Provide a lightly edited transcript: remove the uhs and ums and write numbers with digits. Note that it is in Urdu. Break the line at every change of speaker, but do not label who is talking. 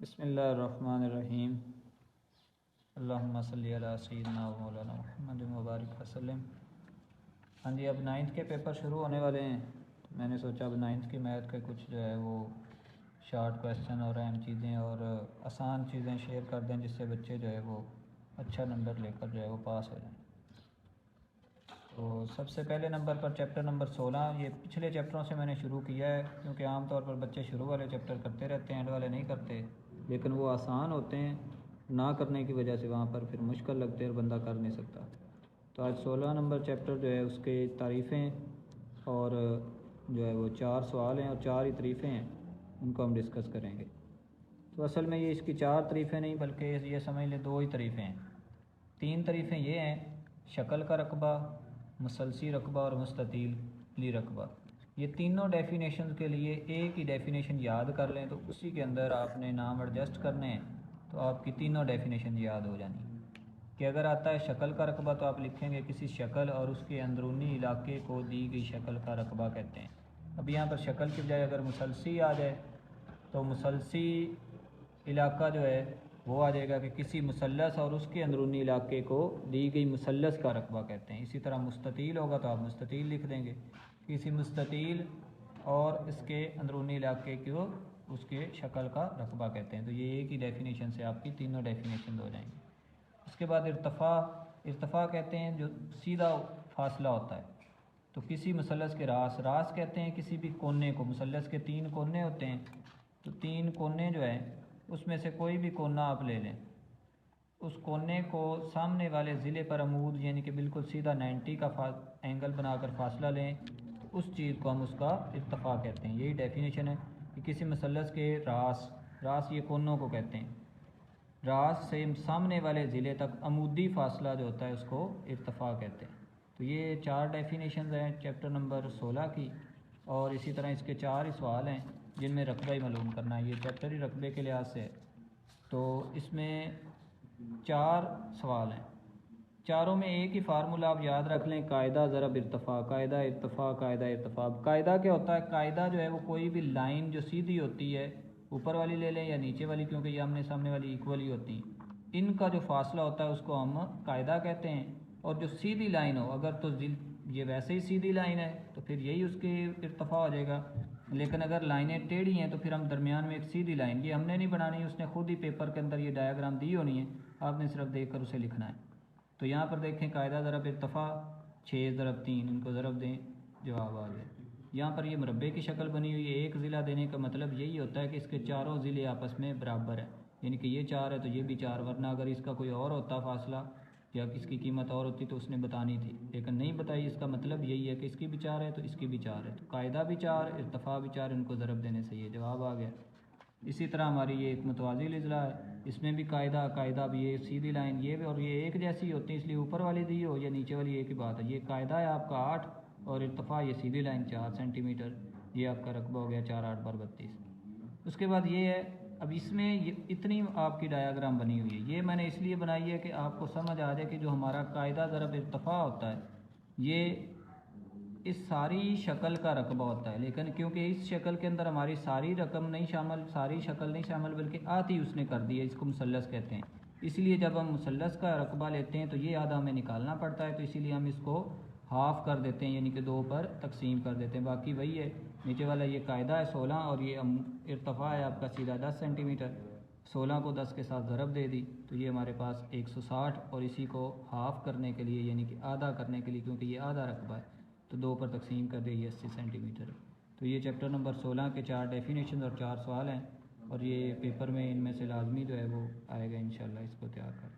بسم اللہ الرحمن الرحیم۔ اللہم صلی علی سیدنا و مولانا محمد مبارک وسلم۔ ہاں جی، اب 9th کے پیپر شروع ہونے والے ہیں، تو میں نے سوچا اب 9th کی میتھ کے کچھ جو ہے وہ شارٹ کویسچن اور اہم چیزیں اور آسان چیزیں شیئر کر دیں، جس سے بچے جو ہے وہ اچھا نمبر لے کر جو ہے وہ پاس ہو جائیں۔ تو سب سے پہلے نمبر پر چیپٹر نمبر 16، یہ پچھلے چیپٹروں سے میں نے شروع کیا ہے، کیونکہ عام طور پر بچے شروع والے چیپٹر کرتے رہتے ہیں، اینڈ والے نہیں کرتے، لیکن وہ آسان ہوتے ہیں، نہ کرنے کی وجہ سے وہاں پر پھر مشکل لگتے ہیں اور بندہ کر نہیں سکتا۔ تو آج 16 نمبر چیپٹر جو ہے اس کے تعریفیں اور جو ہے وہ 4 سوال ہیں اور 4 ہی تعریفیں ہیں، ان کو ہم ڈسکس کریں گے۔ تو اصل میں یہ اس کی 4 تعریفیں نہیں بلکہ یہ سمجھ لیں 2 ہی تعریفیں ہیں۔ 3 تعریفیں یہ ہیں: شکل کا رقبہ، مسلسی رقبہ اور مستطیلی رقبہ۔ یہ تینوں ڈیفینیشن کے لیے ایک ہی ڈیفینیشن یاد کر لیں، تو اسی کے اندر آپ نے نام ایڈجسٹ کرنے ہیں، تو آپ کی تینوں ڈیفینیشن یاد ہو جانی کہ اگر آتا ہے شکل کا رقبہ تو آپ لکھیں گے کسی شکل اور اس کے اندرونی علاقے کو دی گئی شکل کا رقبہ کہتے ہیں۔ اب یہاں پر شکل کی بجائے اگر مسلسی آ جائے تو مسلسی علاقہ جو ہے وہ آ جائے گا کہ کسی مثلث اور اس کے اندرونی علاقے کو دی گئی مثلث کا رقبہ کہتے ہیں۔ اسی طرح مستطیل ہوگا تو آپ مستطیل لکھ دیں گے، کسی مستطیل اور اس کے اندرونی علاقے کو اس کے شکل کا رقبہ کہتے ہیں۔ تو یہ ایک ہی ڈیفینیشن سے آپ کی تینوں ڈیفینیشن ہو جائیں گے۔ اس کے بعد ارتفاع کہتے ہیں جو سیدھا فاصلہ ہوتا ہے، تو کسی مثلث کے راس کہتے ہیں کسی بھی کونے کو۔ مثلث کے 3 کونے ہوتے ہیں، تو 3 کونے جو ہیں اس میں سے کوئی بھی کونا آپ لے لیں، اس کونے کو سامنے والے ضلع پر عمود یعنی کہ بالکل سیدھا 90 کا اینگل بنا کر فاصلہ لیں، تو اس چیز کو ہم اس کا ارتفاع کہتے ہیں۔ یہی ڈیفینیشن ہے کہ کسی مثلث کے راس یہ کونوں کو کہتے ہیں، راس سے سامنے والے ضلع تک عمودی فاصلہ جو ہوتا ہے اس کو ارتفاع کہتے ہیں۔ تو یہ 4 ڈیفینیشنز ہیں چیپٹر نمبر 16 کی، اور اسی طرح اس کے 4 ہی سوال ہیں جن میں رقبہ ہی معلوم کرنا ہے۔ یہ چیپٹر ہی رقبے کے لحاظ سے ہے، تو اس میں 4 سوال ہیں، چاروں میں ایک ہی فارمولہ آپ یاد رکھ لیں: قاعدہ ضرب ارتفاع، قاعدہ ارتفاع، قاعدہ ارتفاع۔ قاعدہ کیا ہوتا ہے؟ قاعدہ جو ہے وہ کوئی بھی لائن جو سیدھی ہوتی ہے، اوپر والی لے لیں یا نیچے والی، کیونکہ یہ آمنے سامنے والی ایکول ہی ہوتی ہیں، ان کا جو فاصلہ ہوتا ہے اس کو ہم قاعدہ کہتے ہیں۔ اور جو سیدھی لائن ہو، اگر تو یہ ویسے ہی سیدھی لائن ہے تو پھر یہی اس کے ارتفاع ہو جائے گا، لیکن اگر لائنیں ٹیڑھی ہیں تو پھر ہم درمیان میں ایک سیدھی لائن، یہ ہم نے نہیں بنانی، اس نے خود ہی پیپر کے اندر یہ ڈایاگرام دی ہونی ہے، آپ نے صرف دیکھ کر اسے لکھنا ہے۔ تو یہاں پر دیکھیں قاعدہ ضرب ارتفاع 6 ضرب 3، ان کو ضرب دیں، جواب آ گیا۔ یہاں پر یہ مربع کی شکل بنی ہوئی ہے، ایک ضلع دینے کا مطلب یہی ہوتا ہے کہ اس کے چاروں ضلع آپس میں برابر ہیں، یعنی کہ یہ 4 ہے تو یہ بھی 4، ورنہ اگر اس کا کوئی اور ہوتا فاصلہ یا اس کی قیمت اور ہوتی تو اس نے بتانی تھی، لیکن نہیں بتائی۔ اس کا مطلب یہی ہے کہ اس کی بھی 4 ہے تو اس کی بھی 4 ہے، تو قاعدہ بھی 4، ارتفاع بھی 4، ان کو ضرب دینے سے یہ جواب آ گیا۔ اسی طرح ہماری یہ ایک متوازی اضلاع ہے، اس میں بھی قاعدہ بھی یہ سیدھی لائن، یہ بھی اور یہ ایک جیسی ہوتی ہے، اس لیے اوپر والی دی ہو یا نیچے والی ایک ہی بات ہے۔ یہ قاعدہ ہے آپ کا 8 اور ارتفاع یہ سیدھی لائن 4 سینٹی میٹر، یہ آپ کا رقبہ ہو گیا 4 8 بار 32۔ اس کے بعد یہ ہے، اب اس میں یہ اتنی آپ کی ڈایاگرام بنی ہوئی ہے، یہ میں نے اس لیے بنائی ہے کہ آپ کو سمجھ آ جائے کہ جو ہمارا قاعدہ ضرب ارتفاع ہوتا ہے یہ اس ساری شکل کا رقبہ ہوتا ہے، لیکن کیونکہ اس شکل کے اندر ہماری ساری رقم نہیں شامل، ساری شکل نہیں شامل، بلکہ آدھی اس نے کر دی ہے، اس کو مثلث کہتے ہیں۔ اس لیے جب ہم مثلث کا رقبہ لیتے ہیں تو یہ آدھا ہمیں نکالنا پڑتا ہے، تو اسی لیے ہم اس کو ہاف کر دیتے ہیں، یعنی کہ 2 پر تقسیم کر دیتے ہیں، باقی وہی ہے۔ نیچے والا یہ قاعدہ ہے 16 اور یہ ارتفاع ہے آپ کا سیدھا 10 سینٹی میٹر، 16 کو 10 کے ساتھ ضرب دے دی تو یہ ہمارے پاس 160، اور اسی کو ہاف کرنے کے لیے یعنی کہ آدھا کرنے کے لیے، کیونکہ یہ آدھا رقبہ ہے تو 2 پر تقسیم کر دے، یہ 80 سینٹی میٹر ہے۔ تو یہ چیپٹر نمبر 16 کے 4 ڈیفینیشن اور 4 سوال ہیں، اور یہ پیپر میں ان میں سے لازمی جو ہے وہ آئے گا انشاءاللہ، اس کو تیار کر